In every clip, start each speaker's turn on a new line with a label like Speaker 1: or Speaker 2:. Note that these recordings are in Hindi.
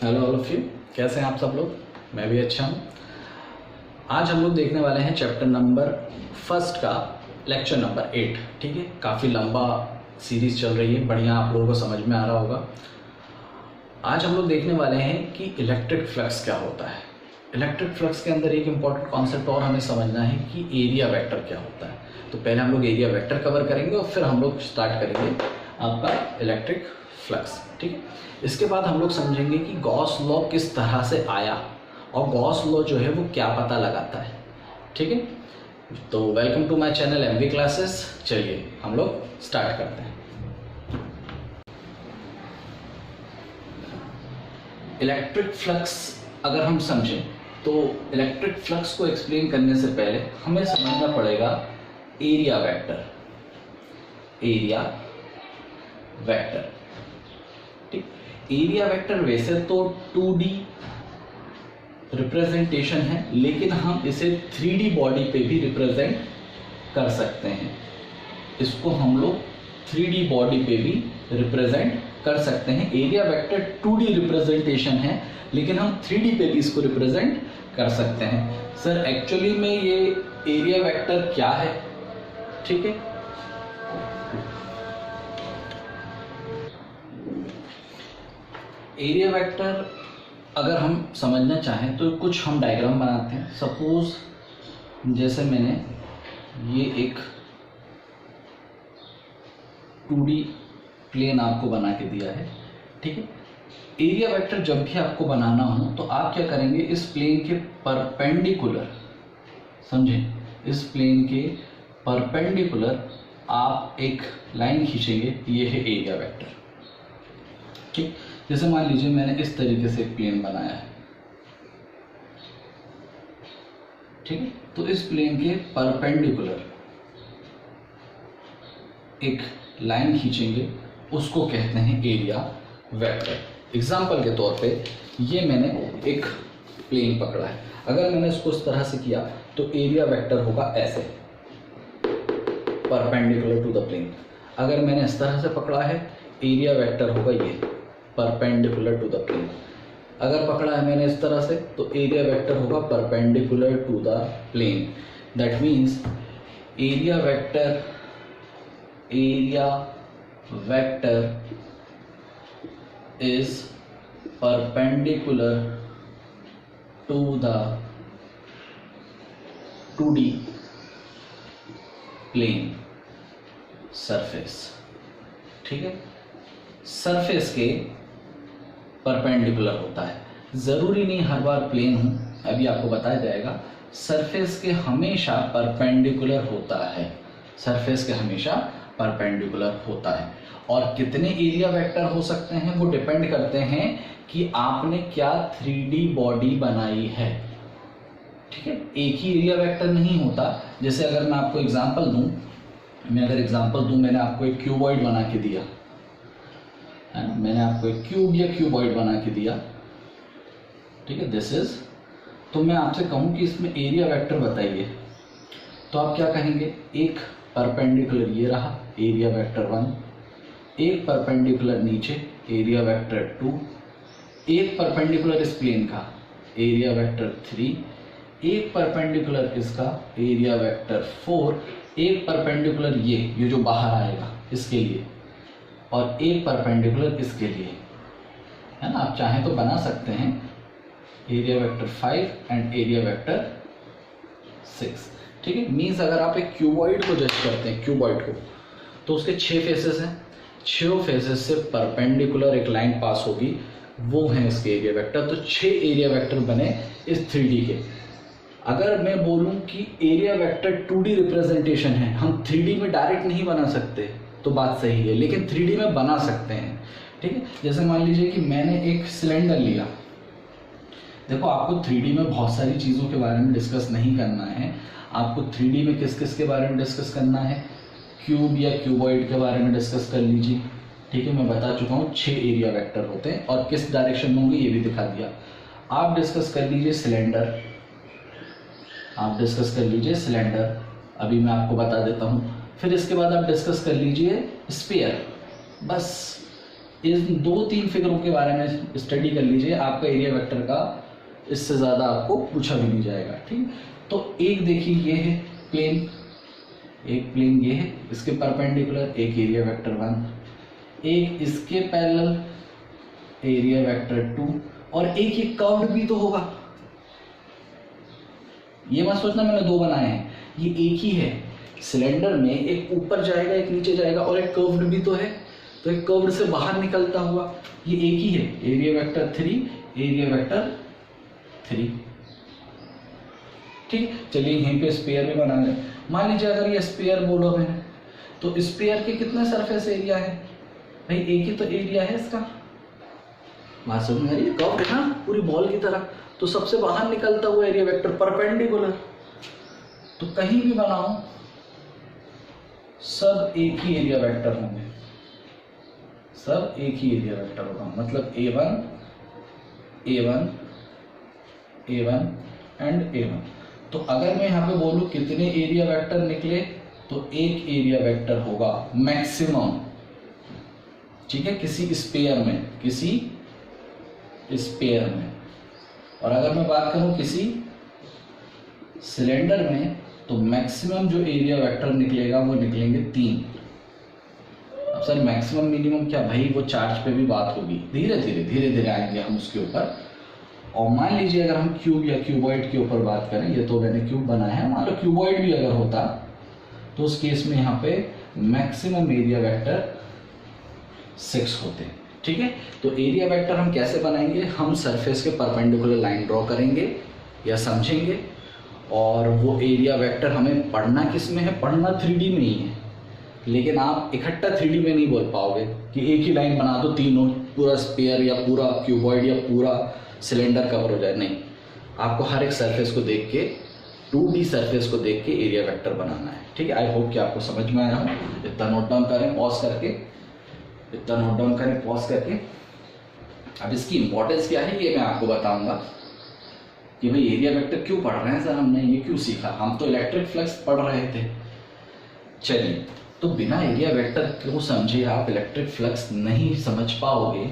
Speaker 1: हेलो ऑल ऑफ यू, कैसे हैं आप सब लोग। मैं भी अच्छा हूँ। आज हम लोग देखने वाले हैं चैप्टर नंबर फर्स्ट का लेक्चर नंबर 8। ठीक है, काफ़ी लंबा सीरीज चल रही है, बढ़िया आप लोगों को समझ में आ रहा होगा। आज हम लोग देखने वाले हैं कि इलेक्ट्रिक फ्लक्स क्या होता है। इलेक्ट्रिक फ्लक्स के अंदर एक इम्पॉर्टेंट कॉन्सेप्ट और हमें समझना है कि एरिया वेक्टर क्या होता है। तो पहले हम लोग एरिया वेक्टर कवर करेंगे और फिर हम लोग स्टार्ट करेंगे आपका इलेक्ट्रिक फ्लक्स। ठीक है, इसके बाद हम लोग समझेंगे कि गॉस लॉ किस तरह से आया और गॉस लॉ जो है वो क्या पता लगाता है। ठीक है, तो welcome to my channel MV classes. चलिए हम लोग स्टार्ट करते हैं। इलेक्ट्रिक फ्लक्स अगर हम समझें तो इलेक्ट्रिक फ्लक्स को एक्सप्लेन करने से पहले हमें समझना पड़ेगा एरिया वेक्टर। एरिया वेक्टर, ठीक। एरिया वेक्टर वैसे तो 2D रिप्रेजेंटेशन है, लेकिन हम इसे 3D बॉडी पे भी रिप्रेजेंट कर सकते हैं। इसको हम लोग 3D बॉडी पे भी रिप्रेजेंट कर सकते हैं। एरिया वेक्टर 2D रिप्रेजेंटेशन है, लेकिन हम 3D पे भी इसको रिप्रेजेंट कर सकते हैं। सर एक्चुअली में ये एरिया वेक्टर क्या है? ठीक है, एरिया वेक्टर अगर हम समझना चाहें तो कुछ हम डायग्राम बनाते हैं। सपोज जैसे मैंने ये एक 2D प्लेन आपको बना के दिया है। ठीक है, एरिया वेक्टर जब भी आपको बनाना हो तो आप क्या करेंगे, इस प्लेन के परपेंडिकुलर, समझें, इस प्लेन के परपेंडिकुलर आप एक लाइन खींचेंगे। ये है एरिया वेक्टर। ठीक, जैसे मान लीजिए मैंने इस तरीके से एक प्लेन बनाया है। ठीक है, तो इस प्लेन के परपेंडिकुलर एक लाइन खींचेंगे, उसको कहते हैं एरिया वेक्टर। एग्जाम्पल के तौर पे ये मैंने एक प्लेन पकड़ा है। अगर मैंने इसको इस तरह से किया तो एरिया वेक्टर होगा ऐसे, परपेंडिकुलर टू द प्लेन। अगर मैंने इस तरह से पकड़ा है, एरिया वेक्टर होगा ये, परपेंडिकुलर टू द प्लेन। अगर पकड़ा है मैंने इस तरह से तो एरिया वेक्टर होगा perpendicular to the plane. That means area vector is perpendicular to the 2D plane surface। ठीक है, सरफेस के परपेंडिकुलर होता है। ज़रूरी नहीं हर बार प्लेन हो, अभी आपको बताया जाएगा। सरफेस के हमेशा परपेंडिकुलर होता है, सरफेस के हमेशा परपेंडिकुलर होता है। और कितने एरिया वेक्टर हो सकते हैं वो डिपेंड करते हैं कि आपने क्या 3D बॉडी बनाई है। ठीक है, एक ही एरिया वेक्टर नहीं होता। जैसे अगर मैं आपको एग्जांपल दूं, मैंने आपको एक क्यूबॉइड बना के दिया है ना, मैंने आपको एक क्यूब या क्यूबॉइड बना के दिया। ठीक है, दिस इज, तो मैं आपसे कहूं कि इसमें एरिया वेक्टर बताइए, तो आप क्या कहेंगे, एक परपेंडिकुलर ये रहा एरिया वेक्टर 1, एक परपेंडिकुलर नीचे एरिया वेक्टर 2, एक परपेंडिकुलर इस प्लेन का एरिया वेक्टर 3, एक परपेंडिकुलर इसका एरिया वेक्टर 4, एक परपेंडिकुलर ये जो बाहर आएगा इसके लिए, और एक परपेंडिकुलर इसके लिए, है ना। आप चाहें तो बना सकते हैं area vector 5 and area vector 6। ठीक है, मीन्स अगर आप एक क्यूबॉइड को जज करते हैं, क्यूबॉइड को, तो उसके 6 फेसेस हैं, 6 फेसेस से परपेंडिकुलर एक लाइन पास होगी, वो है इसके एरिया वेक्टर। तो 6 एरिया वेक्टर बने इस 3D के। अगर मैं बोलूं कि एरिया वेक्टर 2D रिप्रेजेंटेशन है, हम 3D में डायरेक्ट नहीं बना सकते, तो बात सही है, लेकिन 3D में बना सकते हैं। ठीक है, जैसे मान लीजिए कि मैंने एक सिलेंडर लिया। देखो, आपको 3D में बहुत सारी चीज़ों के बारे में डिस्कस नहीं करना है। आपको 3D में किस किस के बारे में डिस्कस करना है, क्यूब या क्यूबॉइड के बारे में डिस्कस कर लीजिए। ठीक है, मैं बता चुका हूँ 6 एरिया वेक्टर होते हैं और किस डायरेक्शन में होंगे ये भी दिखा दिया। आप डिस्कस कर लीजिए सिलेंडर, आप डिस्कस कर लीजिए सिलेंडर, अभी मैं आपको बता देता हूँ। फिर इसके बाद आप डिस्कस कर लीजिए स्फीयर। बस इन 2-3 फिगरों के बारे में स्टडी कर लीजिए, आपका एरिया वेक्टर का इससे ज़्यादा आपको पूछा भी नहीं जाएगा। ठीक, तो एक देखिए ये है प्लेन, एक प्लेन ये है, इसके परपेंडिकुलर एक एरिया वेक्टर 1, एक इसके पैरेलल एरिया वेक्टर 2, और एक ये कर्व्ड भी तो होगा। ये मत सोचना मैंने 2 बनाए हैं, ये एक ही है। सिलेंडर में एक ऊपर जाएगा एक नीचे जाएगा, और एक कर्व्ड भी तो है, तो एक कर्व्ड से बाहर निकलता हुआ ये एक ही है, एरिया वेक्टर 3, एरिया वेक्टर 3। ठीक, चलिए यहीं पे स्फीयर भी बना लें। मान लीजिए अगर ये स्फीयर बोलो मैंने, तो स्फीयर के कितने सरफेस एरिया है भाई? एक ही तो एरिया है इसका। बात समझ में आ रही है? कर्व है ना पूरी बॉल की तरह, तो सबसे बाहर निकलता हुआ एरिया वेक्टर परपेंडिकुलर, तो कहीं भी बनाओ सब एक ही एरिया वेक्टर होंगे, सब एक ही एरिया वेक्टर होगा। मतलब A1 A1 A1 and A1। तो अगर मैं यहाँ पे बोलूँ कितने एरिया वेक्टर निकले, तो एक एरिया वेक्टर होगा मैक्सिमम। ठीक है, किसी स्पेयर में, किसी स्पेयर में। और अगर मैं बात करूँ किसी सिलेंडर में, तो मैक्सिमम जो एरिया वेक्टर निकलेगा वो निकलेंगे 3। अब सर मैक्सिमम मिनिमम क्या भाई, वो चार्ज पे भी बात होगी, धीरे धीरे आएंगे हम उसके ऊपर। और मान लीजिए अगर हम क्यूब या क्यूबॉइड के ऊपर बात करें, ये तो मैंने क्यूब बनाया है, मान लो क्यूबॉइड भी अगर होता तो उस केस में यहाँ पे मैक्सिमम एरिया वेक्टर 6 होते। ठीक है, तो एरिया वेक्टर हम कैसे बनाएंगे? हम सरफेस के परपेंडिकुलर लाइन ड्रॉ करेंगे या समझेंगे, और वो एरिया वेक्टर हमें पढ़ना किस में है? पढ़ना 3D में ही है, लेकिन आप इकट्ठा 3D में नहीं बोल पाओगे कि एक ही लाइन बना दो तीनों, पूरा स्पेयर या पूरा क्यूबॉइड या पूरा सिलेंडर कवर हो जाए। नहीं, आपको हर एक सरफेस को देख के, 2D सरफेस को देख के एरिया वेक्टर बनाना है। ठीक है, आई होप कि आपको समझ में आया हो। इतना नोट डाउन करें पॉज करके, इतना नोट डाउन करें पॉज करके। अब इसकी इंपॉर्टेंस क्या है ये मैं आपको बताऊंगा कि भाई एरिया वेक्टर क्यों पढ़ रहे हैं सर, हमने ये क्यों सीखा? हम तो इलेक्ट्रिक फ्लक्स पढ़ रहे थे। चलिए, तो बिना एरिया वेक्टर क्यों समझे आप इलेक्ट्रिक फ्लक्स नहीं समझ पाओगे,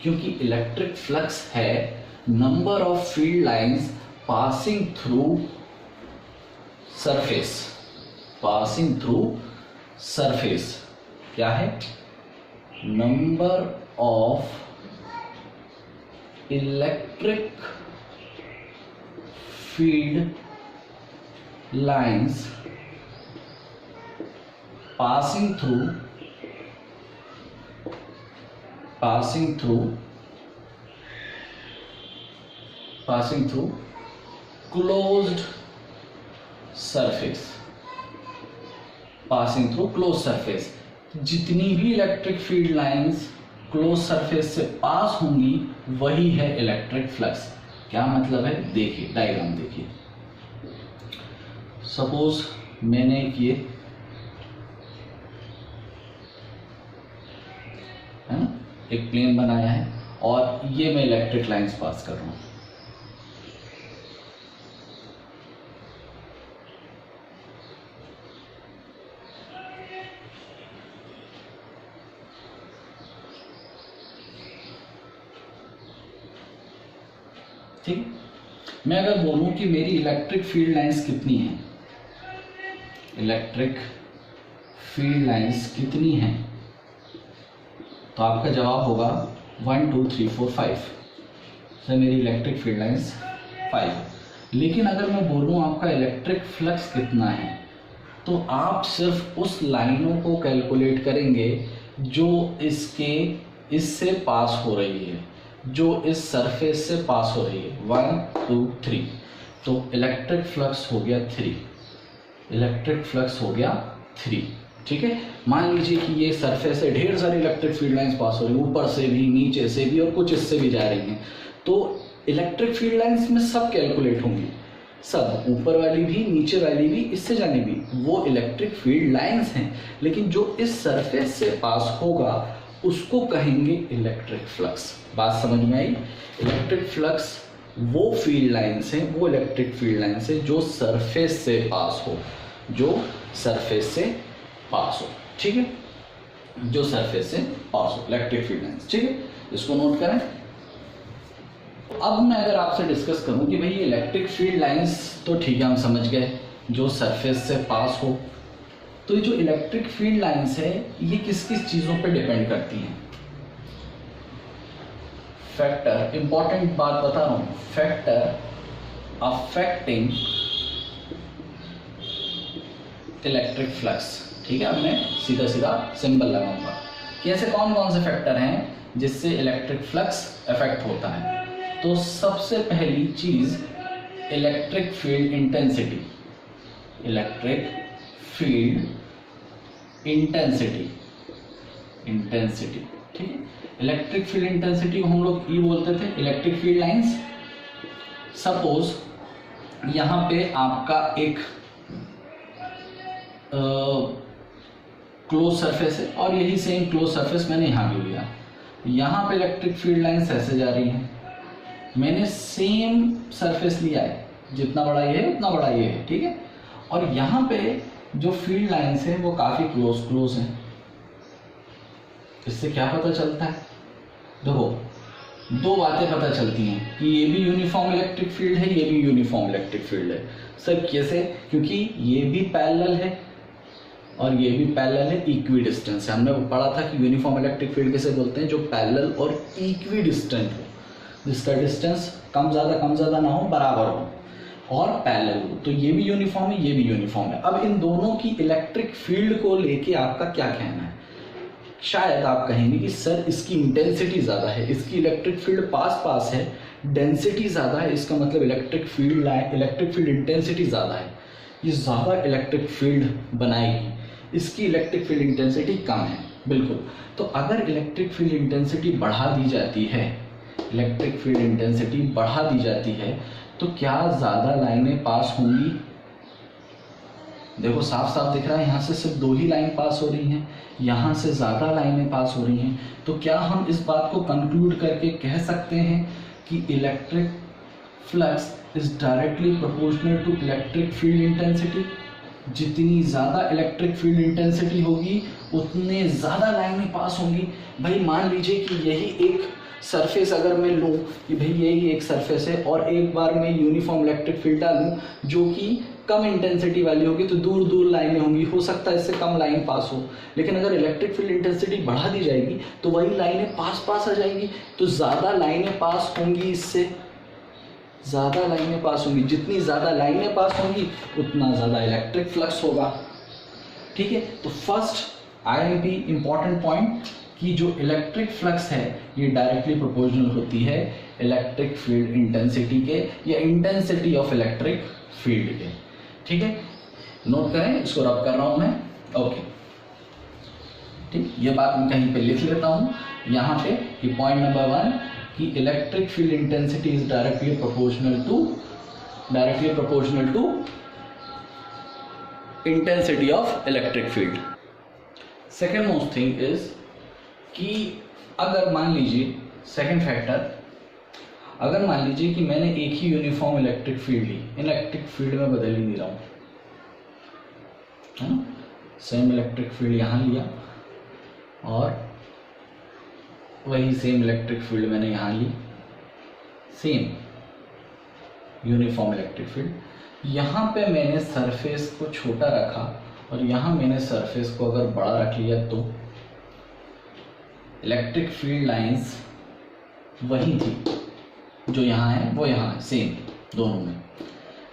Speaker 1: क्योंकि इलेक्ट्रिक फ्लक्स है number of field lines passing through surface, passing through surface. क्या है? Number of electric field lines passing through closed surface, passing through closed surface। जितनी भी electric field lines close surface से पास होंगी वही है इलेक्ट्रिक फ्लक्स। क्या मतलब है? देखिए डायग्राम देखिए। सपोज मैंने ये है ना एक प्लेन बनाया है, और ये मैं इलेक्ट्रिक लाइंस पास कर रहा हूं। ठीक, मैं अगर बोलूं कि मेरी इलेक्ट्रिक फील्ड लाइंस कितनी हैं, इलेक्ट्रिक फील्ड लाइंस कितनी हैं, तो आपका जवाब होगा 1 2 3 4 5। सर मेरी इलेक्ट्रिक फील्ड लाइंस 5। लेकिन अगर मैं बोलूं आपका इलेक्ट्रिक फ्लक्स कितना है, तो आप सिर्फ उस लाइनों को कैलकुलेट करेंगे जो इससे पास हो रही है, जो इस सरफेस से पास हो रही है। 1 2 3, तो इलेक्ट्रिक फ्लक्स हो गया 3, इलेक्ट्रिक फ्लक्स हो गया 3। ठीक है, मान लीजिए कि ये सरफेस से ढेर सारी इलेक्ट्रिक फील्ड लाइंस पास हो रही है, ऊपर से भी, नीचे से भी, और कुछ इससे भी जा रही हैं। तो इलेक्ट्रिक फील्ड लाइंस में सब कैलकुलेट होंगी, सब, ऊपर वाली भी, नीचे वाली भी, इससे जाने भी, वो इलेक्ट्रिक फील्ड लाइंस हैं। लेकिन जो इस सरफेस से पास होगा उसको कहेंगे इलेक्ट्रिक फ्लक्स। बात समझ में आई? इलेक्ट्रिक फ्लक्स वो फील्ड लाइंस हैं, वो इलेक्ट्रिक फील्ड लाइंस है जो सरफेस से पास हो, जो सरफेस से पास हो। ठीक है, जो सरफेस से पास हो, इलेक्ट्रिक फील्ड लाइंस। ठीक है, इसको नोट करें। अब मैं अगर आपसे डिस्कस करूं कि भाई ये इलेक्ट्रिक फील्ड लाइंस तो ठीक है, हम समझ गए जो सरफेस से पास हो, तो ये जो इलेक्ट्रिक फील्ड लाइंस है ये किस किस चीजों पे डिपेंड करती हैं? फैक्टर, इंपॉर्टेंट बात बता रहा हूं, फैक्टर अफेक्टिंग इलेक्ट्रिक फ्लक्स। ठीक है, अब मैं सीधा सीधा सिंबल लगाऊंगा कि ऐसे कौन कौन से फैक्टर हैं जिससे इलेक्ट्रिक फ्लक्स इफेक्ट होता है। तो सबसे पहली चीज electric field intensity, electric field intensity, intensity. ठीक है, इलेक्ट्रिक फील्ड इंटेंसिटी को हम लोग ई बोलते थे, इलेक्ट्रिक फील्ड लाइंस। सपोज यहां पे आपका एक क्लोज सरफेस है और यही सेम क्लोज सरफेस मैंने यहां भी लिया, यहां पे इलेक्ट्रिक फील्ड लाइंस ऐसे जा रही हैं, मैंने सेम सरफेस लिया है, जितना बड़ा ये है उतना बड़ा ये है। ठीक है, और यहां पे जो फील्ड लाइंस है वो काफी क्लोज हैं। इससे क्या पता चलता है? देखो, दो बातें पता चलती हैं कि ये भी यूनिफॉर्म इलेक्ट्रिक फील्ड है, ये भी यूनिफॉर्म इलेक्ट्रिक फील्ड है। सर कैसे? क्योंकि ये भी पैरेलल है और ये भी पैरेलल है, इक्वी डिस्टेंस है। हमने पढ़ा था कि यूनिफॉर्म इलेक्ट्रिक फील्ड कैसे बोलते हैं, जो पैरेलल और इक्वी डिस्टेंट हो, जिसका डिस्टेंस कम ज़्यादा ना हो, बराबर हो और पैरेलल हो। तो ये भी यूनिफॉर्म है, ये भी यूनिफॉर्म है। अब इन दोनों की इलेक्ट्रिक फील्ड को लेके आपका क्या कहना है? शायद आप कहेंगे कि सर इसकी इंटेंसिटी ज़्यादा है, इसकी इलेक्ट्रिक फील्ड पास है, डेंसिटी ज़्यादा है, इसका मतलब इलेक्ट्रिक फील्ड इंटेंसिटी ज़्यादा है, ये ज़्यादा इलेक्ट्रिक फील्ड बनाएगी, इसकी इलेक्ट्रिक फील्ड इंटेंसिटी कम है। बिल्कुल, तो अगर इलेक्ट्रिक फील्ड इंटेंसिटी बढ़ा दी जाती है, इलेक्ट्रिक फील्ड इंटेंसिटी बढ़ा दी जाती है तो क्या ज़्यादा लाइनें पास होंगी? देखो साफ साफ दिख रहा है, यहाँ से सिर्फ दो ही लाइन पास हो रही हैं, यहाँ से ज़्यादा लाइनें पास हो रही हैं। तो क्या हम इस बात को कंक्लूड करके कह सकते हैं कि electric flux is directly proportional to electric field intensity? जितनी ज़्यादा इलेक्ट्रिक फील्ड इंटेंसिटी होगी उतने ज़्यादा लाइनें पास होंगी। भाई मान लीजिए कि यही एक सरफेस अगर मैं लूँ कि भाई यही एक सरफेस है और एक बार मैं यूनिफॉर्म इलेक्ट्रिक फील्ड डालूँ जो कि कम इंटेंसिटी वाली होगी, तो दूर दूर लाइनें होंगी, हो सकता है इससे कम लाइन पास हो। लेकिन अगर इलेक्ट्रिक फील्ड इंटेंसिटी बढ़ा दी जाएगी तो वही लाइनें पास आ जाएगी, तो ज़्यादा लाइनें पास होंगी, इससे ज़्यादा लाइनें पास होंगी। जितनी ज़्यादा लाइनें पास होंगी उतना ज़्यादा इलेक्ट्रिक फ्लक्स होगा। ठीक है, तो फर्स्ट IMP इंपॉर्टेंट पॉइंट कि जो इलेक्ट्रिक फ्लक्स है ये डायरेक्टली प्रोपोर्शनल होती है इलेक्ट्रिक फील्ड इंटेंसिटी के या इंटेंसिटी ऑफ इलेक्ट्रिक फील्ड के। ठीक है, नोट करें, इसको रब कर रहा हूं मैं। ओके, ठीक, ये बात मैं कहीं पे लिख लेता हूं यहाँ पे कि पॉइंट नंबर 1 कि electric field intensity is directly proportional to intensity of electric field. Second most thing is कि अगर मान लीजिए, सेकेंड फैक्टर, अगर मान लीजिए कि मैंने एक ही यूनिफॉर्म इलेक्ट्रिक फील्ड ली, इलेक्ट्रिक फील्ड में बदल ही नहीं रहा हूँ, है ना, सेम इलेक्ट्रिक फील्ड यहाँ लिया और वही सेम इलेक्ट्रिक फील्ड मैंने यहाँ ली, सेम यूनिफॉर्म इलेक्ट्रिक फील्ड। यहाँ पे मैंने सरफेस को छोटा रखा और यहाँ मैंने सरफेस को अगर बड़ा रख लिया तो इलेक्ट्रिक फील्ड लाइंस वही थी जो यहाँ है वो यहाँ है, सेम दोनों में।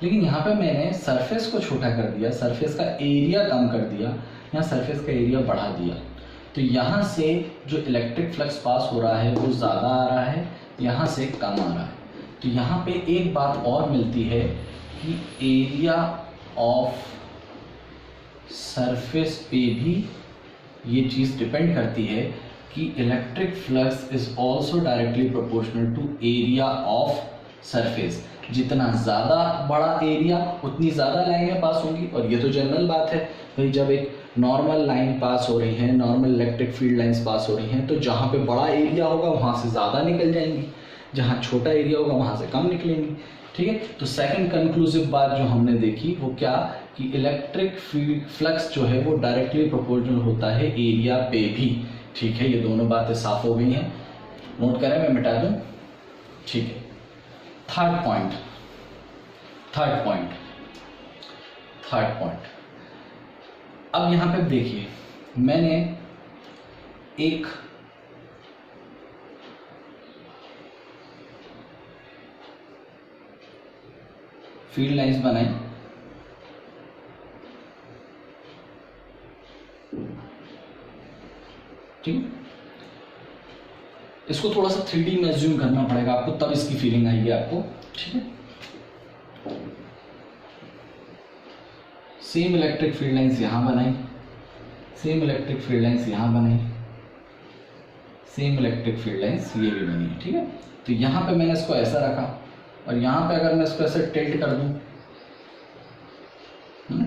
Speaker 1: लेकिन यहाँ पे मैंने सरफेस को छोटा कर दिया, सरफेस का एरिया कम कर दिया, यहाँ सरफेस का एरिया बढ़ा दिया, तो यहाँ से जो इलेक्ट्रिक फ्लक्स पास हो रहा है वो ज़्यादा आ रहा है, यहाँ से कम आ रहा है। तो यहाँ पे एक बात और मिलती है कि एरिया ऑफ सरफेस पे भी ये चीज़ डिपेंड करती है कि electric flux is also directly proportional to area of surface. जितना ज़्यादा बड़ा एरिया उतनी ज़्यादा लाइनें पास होंगी। और ये तो जनरल बात है भाई, जब एक नॉर्मल लाइन पास हो रही है, normal electric field lines pass हो रही हैं, तो जहाँ पे बड़ा एरिया होगा वहाँ से ज़्यादा निकल जाएंगी, जहाँ छोटा एरिया होगा वहाँ से कम निकलेंगी। ठीक है। तो सेकंड कंक्लूसिव बात जो हमने देखी वो क्या, कि इलेक्ट्रिक फ्लक्स जो है वो डायरेक्टली प्रोपोर्शनल होता है एरिया पे भी। ठीक है, ये दोनों बातें साफ हो गई हैं, नोट करें, मैं मिटा दूं। ठीक है, थर्ड पॉइंट अब यहां पे देखिए, मैंने एक फील्ड लाइंस बनाई, ठीक, इसको थोड़ा सा 3D में ज़ूम करना पड़ेगा आपको, तब इसकी फीलिंग आएगी आपको। ठीक है, सेम इलेक्ट्रिक फील्ड लाइंस यहां बनाई, सेम इलेक्ट्रिक फील्ड लाइंस यहां बनाई, सेम इलेक्ट्रिक फील्ड लाइंस ये भी बनी। ठीक है, तो यहां पे मैंने इसको ऐसा रखा, और यहां पे अगर मैं इसको ऐसे टिल्ट कर दूं,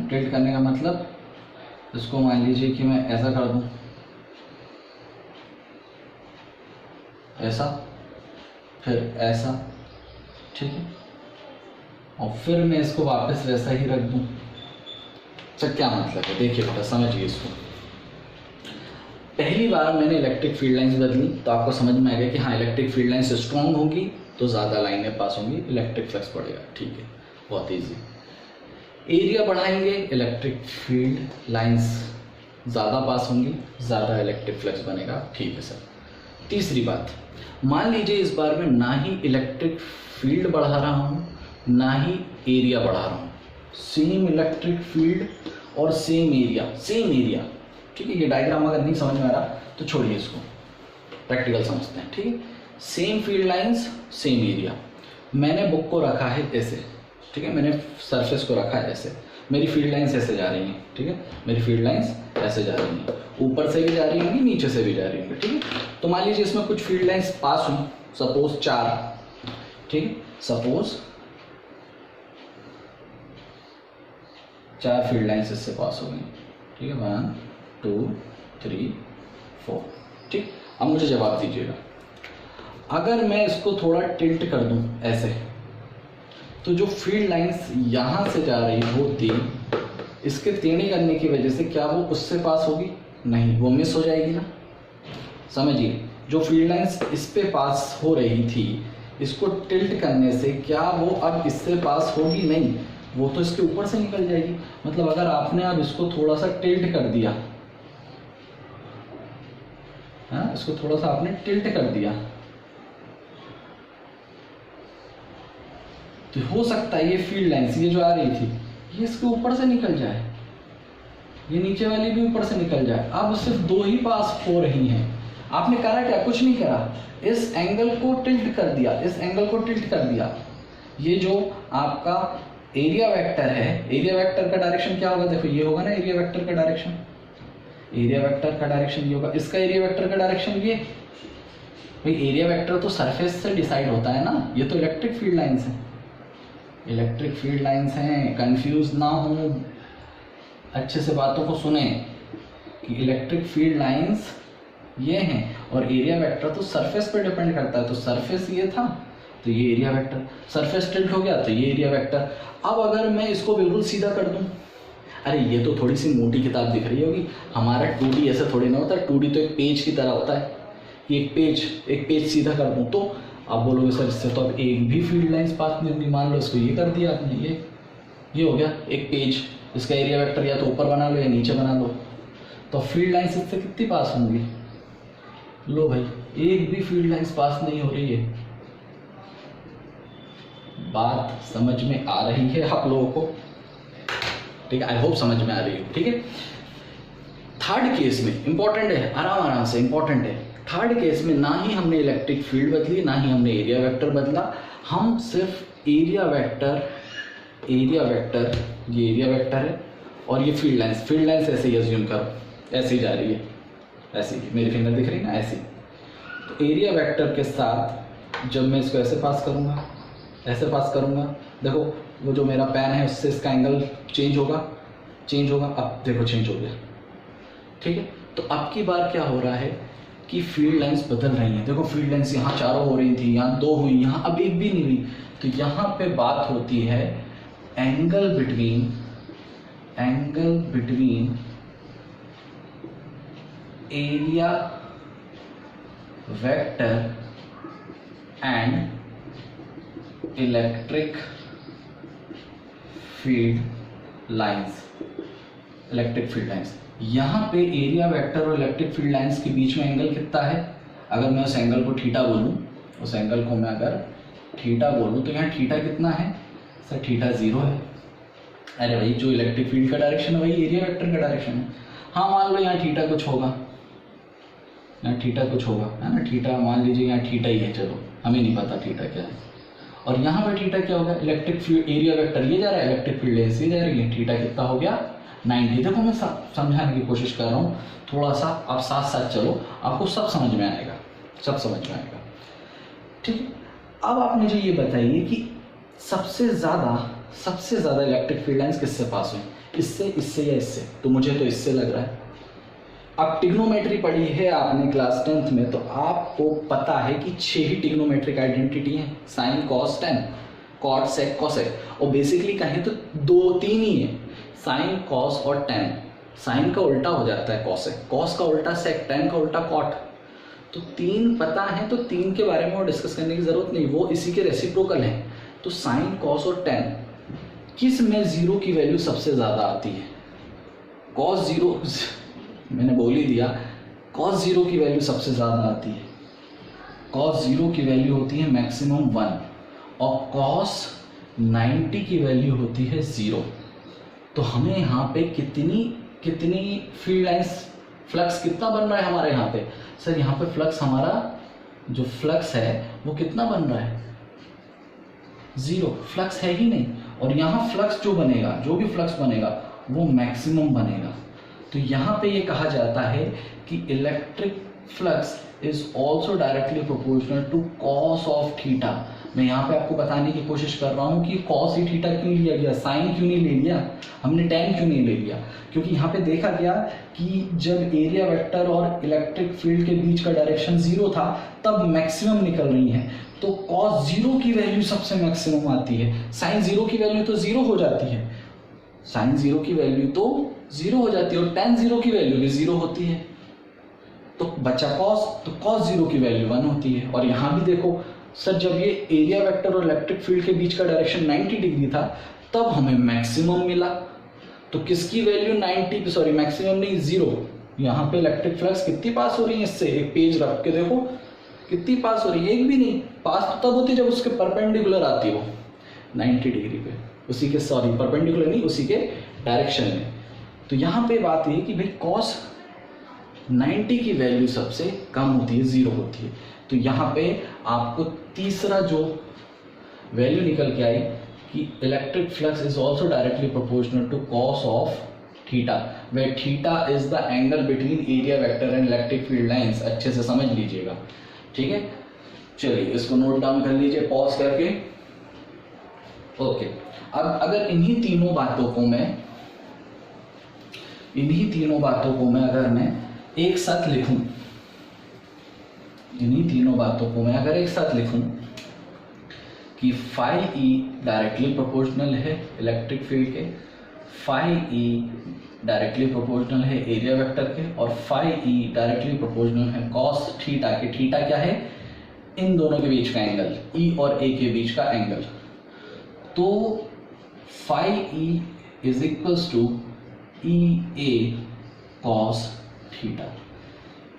Speaker 1: टिल्ट करने का मतलब इसको मान लीजिए कि मैं ऐसा कर दूं, ऐसा, फिर ऐसा, ठीक है, और फिर मैं इसको वापस वैसा ही रख दूं। अच्छा, क्या मतलब है, देखिए बेटा समझिए इसको। पहली बार मैंने इलेक्ट्रिक फील्ड लाइंस बदली तो आपको समझ में आ गया कि हाँ, इलेक्ट्रिक फील्ड लाइंस स्ट्रॉन्ग होगी तो ज़्यादा लाइनें पास होंगी, इलेक्ट्रिक फ्लक्स बढ़ेगा। ठीक है, बहुत ईजी। एरिया बढ़ाएंगे, इलेक्ट्रिक फील्ड लाइंस ज़्यादा पास होंगी, ज़्यादा इलेक्ट्रिक फ्लक्स बनेगा। ठीक है सर। तीसरी बात, मान लीजिए इस बार में ना ही इलेक्ट्रिक फील्ड बढ़ा रहा हूँ ना ही एरिया बढ़ा रहा हूँ, सेम इलेक्ट्रिक फील्ड और सेम एरिया। ठीक है, ये डायग्राम अगर नहीं समझ में आ रहा तो छोड़िए इसको, प्रैक्टिकल समझते हैं। ठीक है, same field lines same area. मैंने बुक को रखा है ऐसे, ठीक है, मैंने सरफेस को रखा है ऐसे, मेरी फील्ड लाइंस ऐसे जा रही हैं। ठीक है, मेरी फील्ड लाइंस ऐसे जा रही हैं, ऊपर से भी जा रही होंगी, नीचे से भी जा रही होंगी। ठीक है, तो मान लीजिए इसमें कुछ फील्ड लाइंस पास हुई, सपोज 4, ठीक है, सपोज 4 फील्ड लाइंस इससे पास हो गई। ठीक है, 1 2 3 4। ठीक, अब मुझे जवाब दीजिएगा, अगर मैं इसको थोड़ा टिल्ट कर दूं ऐसे, तो जो फील्ड लाइंस यहां से जा रही होती, इसके टेढ़ी करने की वजह से क्या वो उससे पास होगी? नहीं, वो मिस हो जाएगी ना। समझिए, जो फील्ड लाइंस इस पे पास हो रही थी, इसको टिल्ट करने से क्या वो अब इससे पास होगी? नहीं, वो तो इसके ऊपर से निकल जाएगी। मतलब अगर आपने अब इसको थोड़ा सा टिल्ट कर दिया, हाँ, इसको थोड़ा सा आपने टिल्ट कर दिया, तो हो सकता है ये फील्ड लाइंस ये जो आ रही थी ये इसके ऊपर से निकल जाए, ये नीचे वाली भी ऊपर से निकल जाए। अब सिर्फ 2 ही पास हो रही हैं। आपने करा क्या? कुछ नहीं करा, इस एंगल को टिल्ट कर दिया, इस एंगल को टिल्ट कर दिया। ये जो आपका एरिया वेक्टर है, एरिया वेक्टर का डायरेक्शन क्या होगा? देखो, ये होगा ना एरिया वेक्टर का डायरेक्शन, एरिया वेक्टर का डायरेक्शन ये होगा, इसका एरिया वेक्टर का डायरेक्शन ये। भाई एरिया वेक्टर तो सरफेस से डिसाइड होता है ना, ये तो इलेक्ट्रिक फील्ड लाइंस है, इलेक्ट्रिक फील्ड लाइंस हैं, कंफ्यूज ना हो, अच्छे से बातों को सुने कि इलेक्ट्रिक फील्ड लाइंस ये हैं और एरिया वेक्टर तो सरफेस पर डिपेंड करता है। तो सरफेस ये था तो ये एरिया वेक्टर, सरफेस टिल्ट हो गया तो ये एरिया वेक्टर। अब अगर मैं इसको बिल्कुल सीधा कर दूं, अरे ये तो थोड़ी सी मोटी किताब दिख रही होगी, हमारा 2D ऐसा थोड़ी ना होता है, 2D तो एक पेज की तरह होता है, एक पेज सीधा कर दूं तो आप बोलोगे सर इससे तो अब एक भी फील्ड लाइंस पास नहीं होगी। मान लो इसको ये कर दिया आपने, ये हो गया एक पेज, इसका एरिया वेक्टर या तो ऊपर बना लो या नीचे बना लो, तो फील्ड लाइंस इससे कितनी पास होंगी? लो भाई, एक भी फील्ड लाइंस पास नहीं हो रही है। बात समझ में आ रही है आप लोगों को? ठीक है, आई होप समझ में आ रही है। ठीक है, थर्ड केस में इंपॉर्टेंट है, आराम से इंपॉर्टेंट है। थर्ड केस में ना ही हमने इलेक्ट्रिक फील्ड बदली, ना ही हमने एरिया वेक्टर बदला, हम सिर्फ एरिया वेक्टर, ये एरिया वेक्टर है और ये फील्ड लाइंस ऐसे ही अज्यूम करो, ऐसे ही जा रही है, ऐसी मेरी फिंगर दिख रही है ना, ऐसी। तो एरिया वेक्टर के साथ जब मैं इसको ऐसे पास करूँगा, देखो वो जो मेरा पेन है उससे इसका एंगल चेंज होगा, अब देखो चेंज हो गया। ठीक है, तो अब की बार क्या हो रहा है कि फील्ड लाइंस बदल रही हैं। देखो फील्ड लाइंस यहाँ चारों हो रही थी, यहाँ 2 हुई, यहाँ अब एक भी नहीं हुई। तो यहाँ पे बात होती है angle between area vector and electric field lines. यहाँ पे एरिया वेक्टर और इलेक्ट्रिक फील्ड लाइंस के बीच में एंगल कितना है? अगर मैं उस एंगल को थीटा बोलूँ, उस एंगल को मैं अगर थीटा बोलूँ तो यहाँ थीटा कितना है सर? थीटा 0 है। अरे भाई जो इलेक्ट्रिक फील्ड का डायरेक्शन है वही एरिया वेक्टर का डायरेक्शन है। हाँ मान लो यहाँ थीटा कुछ होगा, यहाँ थीटा कुछ होगा, है ना? थीटा मान लीजिए यहाँ थीटा ही है, चलो हमें नहीं पता थीटा क्या है। और यहाँ पे थीटा क्या होगा? इलेक्ट्रिक फील्ड एरिया वेक्टर ये जा रहा है, इलेक्ट्रिक फील्ड ऐसे जा रही है। थीटा कितना हो गया? 90। देखो मैं समझाने की कोशिश कर रहा हूँ, थोड़ा सा आप साथ साथ चलो, आपको सब समझ में आएगा, सब समझ में आएगा। ठीक है, अब आप मुझे ये बताइए कि सबसे ज़्यादा इलेक्ट्रिक फील्ड लाइंस किससे पास हुई? इससे या इससे? तो मुझे तो इससे लग रहा है। अब ट्रिग्नोमेट्री पढ़ी है आपने क्लास 10th में, तो आपको पता है कि 6 ही ट्रिग्नोमेट्रिक आइडेंटिटी है, sine cos tan, cot sec cosec. और बेसिकली कहें तो 2-3 ही है, साइन कॉस और टेन। साइन का उल्टा हो जाता है कॉसेक, कॉस का उल्टा सेक, टेन का उल्टा कॉट। तो 3 पता है, तो 3 के बारे में और डिस्कस करने की जरूरत नहीं, वो इसी के रेसिप्रोकल हैं। तो साइन कॉस और टेन किस में 0 की वैल्यू सबसे ज़्यादा आती है? कॉस 0 मैंने बोल ही दिया, कॉस 0 की वैल्यू सबसे ज़्यादा आती है। कॉस 0 की वैल्यू होती है मैक्सिमम 1 और कॉस 90 की वैल्यू होती है 0। तो हमें यहाँ पे कितनी फील्ड लाइंस, फ्लक्स कितना बन रहा है हमारे यहाँ पे? सर यहाँ पे फ्लक्स, हमारा जो फ्लक्स है वो कितना बन रहा है? 0। फ्लक्स है ही नहीं। और यहाँ फ्लक्स जो बनेगा, जो भी फ्लक्स बनेगा वो मैक्सिमम बनेगा। तो यहाँ पे ये कहा जाता है कि electric flux is also directly proportional to cos of theta. मैं यहाँ पे आपको बताने की कोशिश कर रहा हूँ कि कॉस ही थीटा क्यों लिया गया, साइन क्यों नहीं ले लिया, हमने टेन क्यों नहीं ले लिया? क्योंकि यहाँ पे देखा गया कि जब एरिया वेक्टर और इलेक्ट्रिक फील्ड के बीच का डायरेक्शन 0 था तब मैक्सिमम निकल रही है। तो कॉस 0 की वैल्यू सबसे मैक्सिमम आती है, साइन 0 की वैल्यू तो 0 हो जाती है, साइन 0 की वैल्यू तो 0 हो जाती है और टेन 0 की वैल्यू भी 0 होती है। तो बचा कॉस, तो कॉस 0 की वैल्यू 1 होती है। और यहाँ भी देखो सर, जब ये एरिया वेक्टर और इलेक्ट्रिक फील्ड के बीच का डायरेक्शन 90 डिग्री था तब हमें मैक्सिमम मिला। तो किसकी वैल्यू 90, सॉरी मैक्सिमम नहीं 0। यहाँ पे इलेक्ट्रिक फ्लक्स कितनी पास हो रही है इससे? एक पेज रख के देखो कितनी पास हो रही है, एक भी नहीं। पास तो तब होती जब उसके परपेंडिकुलर आती हो 90 डिग्री पे, उसी के, सॉरी परपेंडिकुलर नहीं, उसी के डायरेक्शन में। तो यहाँ पे बात ये कि भाई कॉस 90 की वैल्यू सबसे कम होती है, 0 होती है। तो यहाँ पे आपको तीसरा जो वैल्यू निकल के आई कि electric flux is also directly proportional to cos of theta, where theta is the angle between area vector and electric field lines. अच्छे से समझ लीजिएगा, ठीक है? चलिए इसको नोट डाउन कर लीजिए पॉज करके। ओके, अब अगर इन्हीं तीनों बातों को मैं अगर मैं एक साथ लिखूं, इन्हीं तीनों बातों को मैं अगर एक साथ लिखूं कि फाई ई डायरेक्टली प्रोपोर्शनल है इलेक्ट्रिक फील्ड के, फाई ई डायरेक्टली प्रोपोर्शनल है एरिया वेक्टर के, और फाई ई डायरेक्टली प्रोपोर्शनल है कॉस थीटा के। थीटा क्या है? इन दोनों के बीच का एंगल, ई और ए के बीच का एंगल। तो phi E is equals to E A cos theta,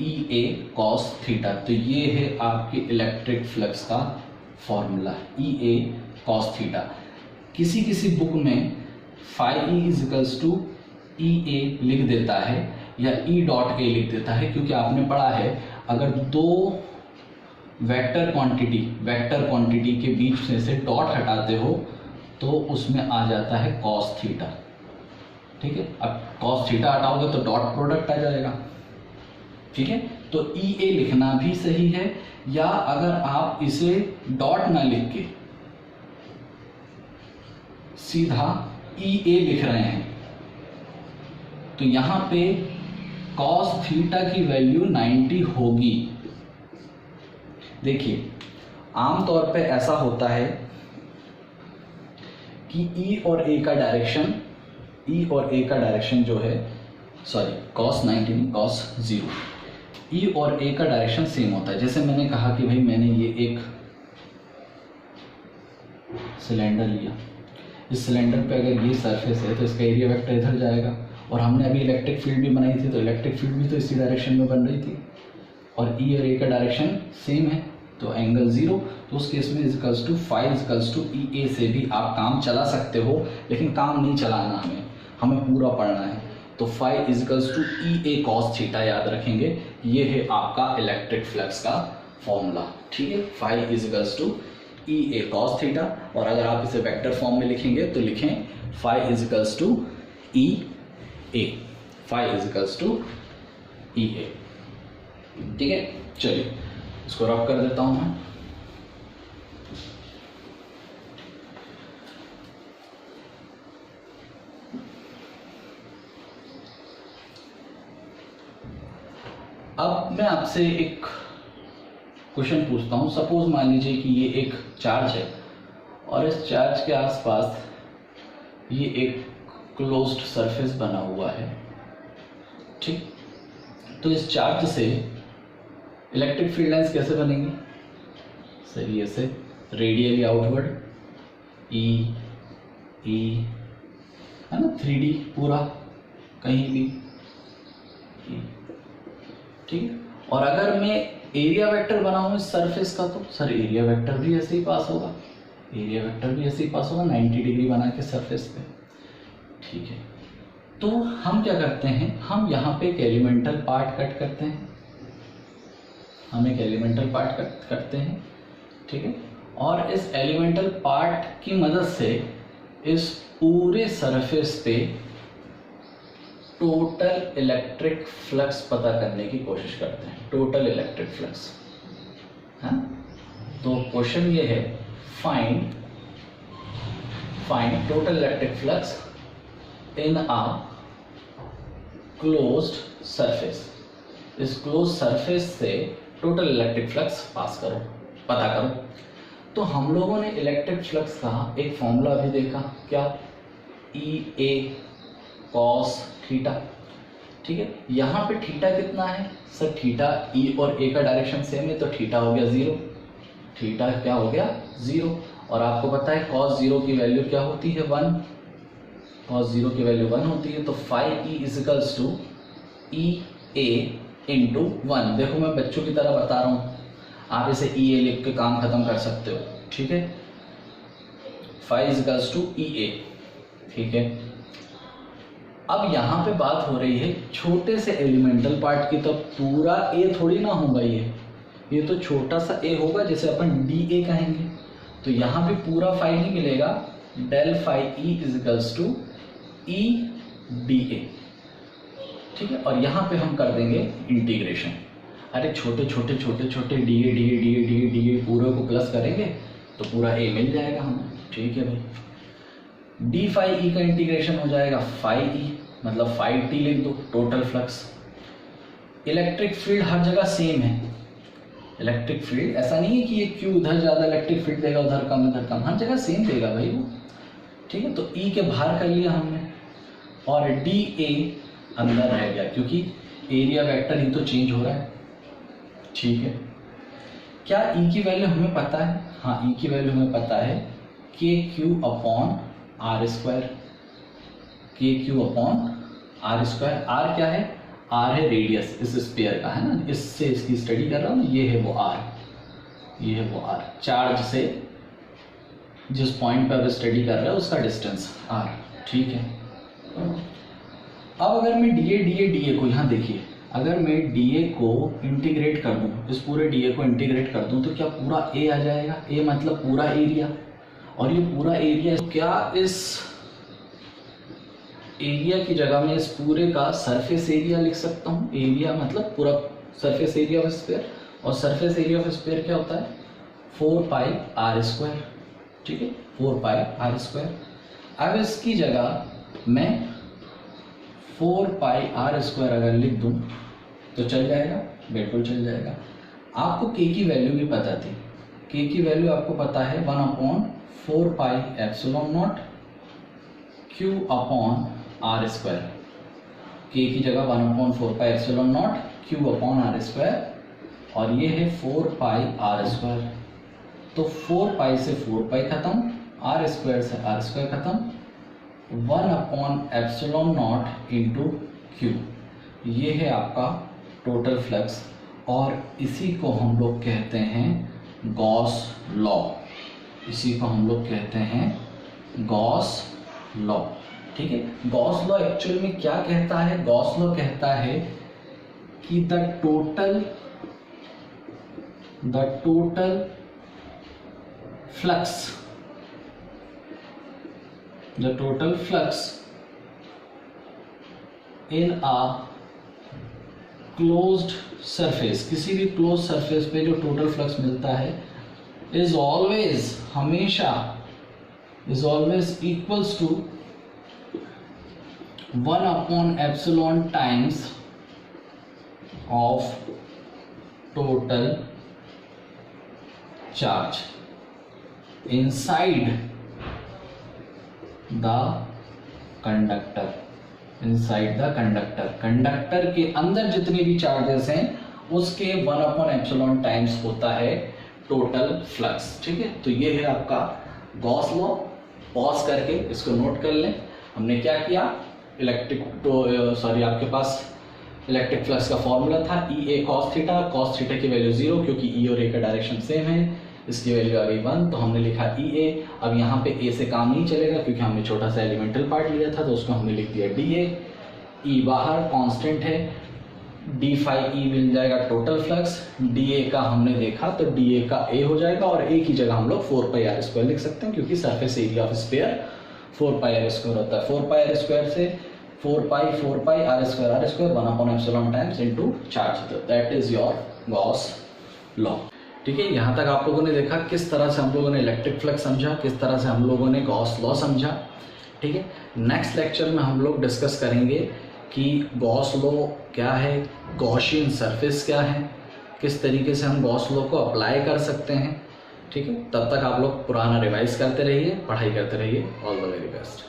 Speaker 1: E A cos theta. तो ये है आपके इलेक्ट्रिक फ्लक्स का formula, E A cos theta. किसी बुक में phi E is equals to E A लिख देता है या ई डॉट ए लिख देता है, क्योंकि आपने पढ़ा है अगर दो वेक्टर क्वांटिटी के बीच में से डॉट हटाते हो तो उसमें आ जाता है कॉस थीटा। ठीक है, अब कॉस थीटा हटाओगे तो डॉट प्रोडक्ट आ जाएगा। ठीक है, तो ई ए लिखना भी सही है, या अगर आप इसे डॉट ना लिख के सीधा ई ए लिख रहे हैं तो यहां पे कॉस थीटा की वैल्यू 90 होगी। देखिए आमतौर पे ऐसा होता है कि ई और ए का डायरेक्शन जो है, सॉरी कॉस 90 नहीं कॉस 0, ई और ए का डायरेक्शन सेम होता है। जैसे मैंने कहा कि भाई मैंने ये एक सिलेंडर लिया, इस सिलेंडर पे अगर ये सरफेस है तो इसका एरिया वेक्टर इधर जाएगा, और हमने अभी इलेक्ट्रिक फील्ड भी बनाई थी तो इलेक्ट्रिक फील्ड भी तो इसी डायरेक्शन में बन रही थी, और ई और ए का डायरेक्शन सेम है तो एंगल 0, तो उस केस में equals to phi equals to E A से भी आप काम चला सकते हो, लेकिन काम नहीं चलाना, हमें पूरा पढ़ना है। तो phi equals to E A cos theta याद रखेंगे, ये है आपका इलेक्ट्रिक फ्लक्स का फॉर्मूला, ठीक है। Phi equals to E A cos theta, और अगर आप इसे वेक्टर फॉर्म में लिखेंगे तो लिखें phi equals to E A, phi equals to E A, ठीक है। चलिए इसको रब कर देता हूं मैं। अब मैं आपसे एक क्वेश्चन पूछता हूं। सपोज मान लीजिए कि ये एक चार्ज है और इस चार्ज के आसपास ये एक क्लोज्ड सरफेस बना हुआ है, ठीक। तो इस चार्ज से इलेक्ट्रिक फील्ड लाइंस कैसे बनेंगी? सही, ऐसे रेडियली आउटवर्ड, ई है ना, 3D पूरा कहीं भी, ठीक है। और अगर मैं एरिया वेक्टर बनाऊं इस सरफेस का, तो सर एरिया वेक्टर भी ऐसे ही पास होगा, 90 डिग्री बना के सरफेस पे, ठीक है। तो हम क्या करते हैं, हम यहाँ पे एक एलिमेंटल पार्ट कट करते हैं, ठीक है। और इस एलिमेंटल पार्ट की मदद से इस पूरे सरफेस पे टोटल इलेक्ट्रिक फ्लक्स पता करने की कोशिश करते हैं, टोटल इलेक्ट्रिक फ्लक्स, हाँ। तो क्वेश्चन ये है, find total electric flux in a closed surface. इस क्लोज सरफेस से टोटल इलेक्ट्रिक फ्लक्स पता करो। तो हम लोगों ने इलेक्ट्रिक फ्लक्स का एक फॉर्मूला अभी देखा, क्या? ई ए कॉस थीटा, ठीक है। यहाँ पे थीटा कितना है सर? थीटा ई और ए का डायरेक्शन सेम है तो थीटा हो गया 0, थीटा क्या हो गया 0। और आपको पता है कॉस 0 की वैल्यू क्या होती है? 1, कॉस 0 की वैल्यू 1 होती है। तो phi E equals to E A into 1। देखो मैं बच्चों की तरह बता रहा हूँ, आप इसे ई ए लिख के काम खत्म कर सकते हो, ठीक है। Phi equals to E A, ठीक है। अब यहाँ पे बात हो रही है छोटे से एलिमेंटल पार्ट की, तो पूरा ए थोड़ी ना होगा, ये तो छोटा सा ए होगा, जैसे अपन डी ए कहेंगे। तो यहाँ पे पूरा फाई नहीं मिलेगा, del phi E equals to E d A, ठीक है। और यहाँ पे हम कर देंगे इंटीग्रेशन। अरे छोटे छोटे डी ए पूरे को प्लस करेंगे तो पूरा ए मिल जाएगा हमें, ठीक है भाई। डी फाई ई का इंटीग्रेशन हो जाएगा फाई ई, मतलब फाई टी लिख दो, टोटल फ्लक्स। इलेक्ट्रिक फील्ड हर जगह सेम है, इलेक्ट्रिक फील्ड ऐसा नहीं है कि ये क्यों उधर ज़्यादा इलेक्ट्रिक फील्ड देगा उधर कम, हर जगह सेम देगा भाई वो, ठीक है। तो ई के बाहर कर लिया हमने, और डी ए अंदर रह गया क्योंकि एरिया वेक्टर ही तो चेंज हो रहा है, ठीक है। क्या ई की वैल्यू हमें पता है? हाँ, ई की वैल्यू हमें पता है, K Q upon R square, R क्या है? आर है रेडियस इस स्फीयर का, है ना, इससे इसकी स्टडी कर रहा हूँ, ये है वो आर, चार्ज से जिस पॉइंट पर अब स्टडी कर रहा है उसका डिस्टेंस आर, ठीक है। अब अगर मैं डी ए को, यहाँ देखिए, अगर मैं डी ए को इंटीग्रेट कर दूँ, इस पूरे डी ए को इंटीग्रेट कर दूँ तो क्या पूरा ए आ जाएगा? ए मतलब पूरा एरिया, और ये पूरा एरिया, क्या इस एरिया की जगह में इस पूरे का सरफेस एरिया लिख सकता हूँ? एरिया मतलब पूरा सरफेस एरिया ऑफ स्फीयर, और सरफेस एरिया ऑफ स्फीयर क्या होता है? 4 पाई आर स्क्वायर, ठीक है, 4 पाई आर स्क्वायर। अब इसकी जगह मैं 4 पाई आर स्क्वायर अगर लिख दूं तो चल जाएगा, बिल्कुल चल जाएगा। आपको के की वैल्यू भी पता थी, के की वैल्यू आपको पता है 1/4 pi epsilon naught Q upon R square. K की जगह 1/4 pi epsilon naught Q upon R square, और ये है 4 पाई आर स्क्वायर। तो 4 पाई से 4 पाई खत्म, आर स्क्वायर से आर स्क्वायर खत्म, 1/एप्सिलॉन नॉट इंटू क्यू। ये है आपका टोटल फ्लक्स, और इसी को हम लोग कहते हैं गॉस लॉ। इसी को हम लोग कहते हैं गॉस लॉ। ठीक है, गॉस लॉ एक्चुअल में क्या कहता है? गॉस लॉ कहता है कि the total flux in a closed surface, किसी भी क्लोज सरफेस पे जो टोटल फ्लक्स मिलता है इज ऑलवेज इक्वल्स टू 1/एप्सिलॉन times of total charge inside the conductor. Conductor के अंदर जितने भी चार्जेस हैं उसके 1/एप्सिलॉन टाइम्स होता है टोटल फ्लक्स। ठीक है, तो ये है आपका गॉस लॉ। पॉज करके इसको नोट कर लें। हमने क्या किया, आपके पास इलेक्ट्रिक फ्लक्स का फॉर्मूला था ई ए कॉस थीटा की वैल्यू 0, क्योंकि ई और ए का डायरेक्शन सेम है, इसकी वैल्यू आ गई 1, तो हमने लिखा ई ए। अब यहाँ पे ए से काम नहीं चलेगा क्योंकि हमने छोटा सा एलिमेंटल पार्ट लिया था, तो उसको हमने लिख दिया डी ए। ई बाहर कांस्टेंट है, डी फाई ई मिल जाएगा टोटल फ्लक्स। डी ए का हमने देखा तो डी ए का ए हो जाएगा, और ए की जगह हम लोग 4 पाई आर स्क्वायर लिख सकते हैं, क्योंकि surface area of sphere 4 pi R square होता है। 4 पाई आर स्क्वायर से 4 पाई आर स्क्वायर 1/एप्सिलॉन times into charge, that is your Gauss law. ठीक है, यहाँ तक आप लोगों ने देखा किस तरह से हम लोगों ने इलेक्ट्रिक फ्लक्स समझा, किस तरह से हम लोगों ने गॉस लॉ समझा। ठीक है, नेक्स्ट लेक्चर में हम लोग डिस्कस करेंगे कि गॉस लॉ क्या है, गॉसियन सरफेस क्या है, किस तरीके से हम गॉस लॉ को अप्लाई कर सकते हैं। ठीक है, तब तक आप लोग पुराना रिवाइज करते रहिए, पढ़ाई करते रहिए। All the very best.